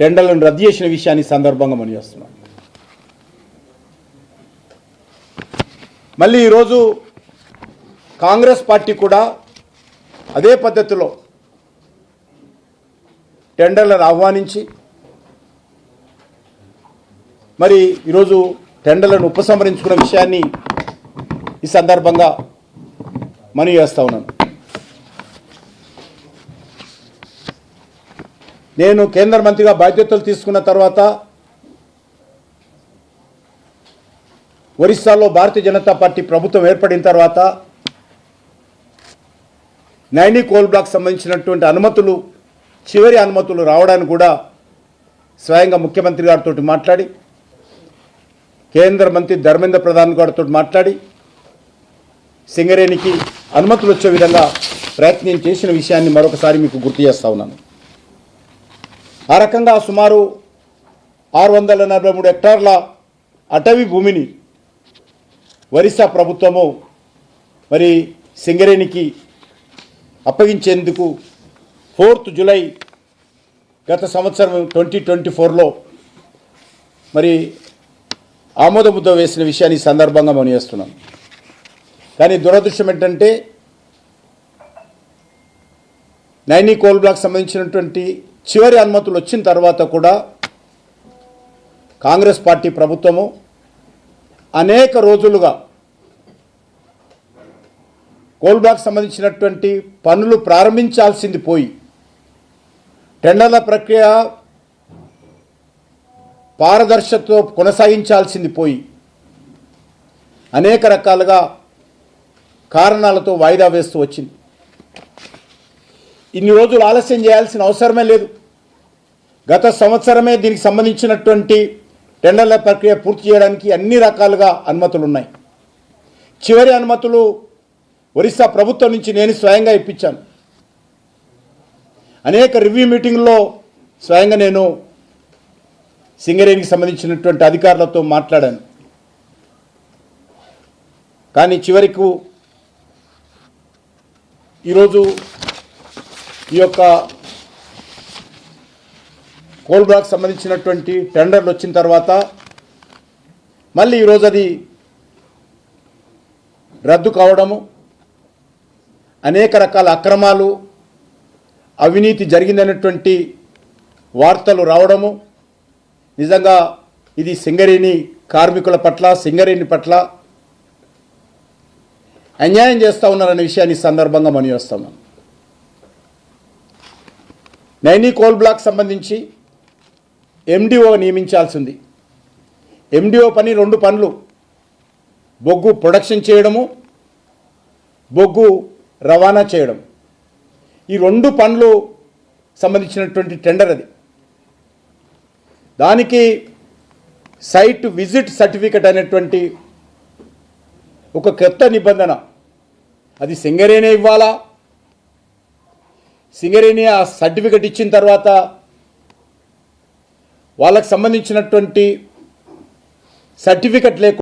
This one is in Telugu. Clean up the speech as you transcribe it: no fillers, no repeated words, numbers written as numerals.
టెండర్లను రద్దు చేసిన విషయాన్ని సందర్భంగా మనం చేస్తున్నాం. మళ్ళీ ఈరోజు కాంగ్రెస్ పార్టీ కూడా అదే పద్ధతిలో టెండర్లను ఆహ్వానించి మరి ఈరోజు టెండర్లను ఉపసంహరించుకున్న విషయాన్ని ఈ సందర్భంగా మనవి చేస్తా ఉన్నాను. నేను కేంద్ర మంత్రిగా బాధ్యతలు తీసుకున్న తర్వాత ఒరిస్సాలో భారతీయ జనతా పార్టీ ప్రభుత్వం ఏర్పడిన తర్వాత నైని కోల్ బ్లాక్ సంబంధించినటువంటి అనుమతులు, చివరి అనుమతులు రావడానికి కూడా స్వయంగా ముఖ్యమంత్రి గారితో మాట్లాడి, కేంద్ర మంత్రి ధర్మేంద్ర ప్రధాన్ గారితో మాట్లాడి సింగరేణికి అనుమతులు వచ్చే విధంగా ప్రయత్నం చేసిన విషయాన్ని మరొకసారి మీకు గుర్తు చేస్తా ఉన్నాను. ఆ రకంగా సుమారు 643 హెక్టార్ల అటవీ భూమిని ఒరిస్సా ప్రభుత్వము మరి సింగరేణికి అప్పగించేందుకు 4th జూలై గత సంవత్సరం 2024లో మరి ఆమోదముద్ర వేసిన విషయాన్ని ఈ సందర్భంగా మనం చేస్తున్నాం. కానీ దురదృష్టం ఏంటంటే నైని కోల్ బ్లాక్ సంబంధించినటువంటి చివరి అనుమతులు వచ్చిన తర్వాత కూడా కాంగ్రెస్ పార్టీ ప్రభుత్వము అనేక రోజులుగా కోల్ బ్లాక్ సంబంధించినటువంటి పనులు ప్రారంభించాల్సింది పోయి, టెండర్ల ప్రక్రియ పారదర్శకతతో కొనసాగించాల్సింది పోయి అనేక రకాలుగా కారణాలతో వాయిదా వేస్తూ వచ్చింది. ఇన్ని రోజులు ఆలస్యం చేయాల్సిన అవసరమే లేదు. గత సంవత్సరమే దీనికి సంబంధించినటువంటి టెండర్ల ప్రక్రియ పూర్తి చేయడానికి అన్ని రకాలుగా అనుమతులు ఉన్నాయి. చివరి అనుమతులు ఒరిస్సా ప్రభుత్వం నుంచి నేను స్వయంగా ఇప్పించాను. అనేక రివ్యూ మీటింగ్లో స్వయంగా నేను సింగరేణికి సంబంధించినటువంటి అధికారులతో మాట్లాడాను. కానీ చివరికి ఈరోజు ఈ యొక్క కోల్ బ్లాక్ సంబంధించినటువంటి టెండర్లు వచ్చిన తర్వాత మళ్ళీ ఈరోజు అది రద్దు కావడము, అనేక రకాల అక్రమాలు, అవినీతి జరిగిందనేటువంటి వార్తలు రావడము, నిజంగా ఇది సింగరేణి కార్మికుల పట్ల, సింగరేణి పట్ల అన్యాయం చేస్తూ ఉన్నారనే విషయాన్ని సందర్భంగా మనం చేస్తున్నాం. నైని కోల్ బ్లాక్ సంబంధించి ఎండిఓ నియమించాల్సి ఉంది. ఎండిఓ పని 2 పనులు: బొగ్గు ప్రొడక్షన్ చేయడము, బొగ్గు రవాణా చేయడం. ఈ 2 పనులు సంబంధించినటువంటి టెండర్ అది. దానికి సైట్ విజిట్ సర్టిఫికెట్ అనేటువంటి ఒక కొత్త నిబంధన, అది సింగరేణి ఇవ్వాలా. సింగరేణి ఆ సర్టిఫికెట్ ఇచ్చిన తర్వాత వాళ్ళకు సంబంధించినటువంటి సర్టిఫికెట్ లేకుండా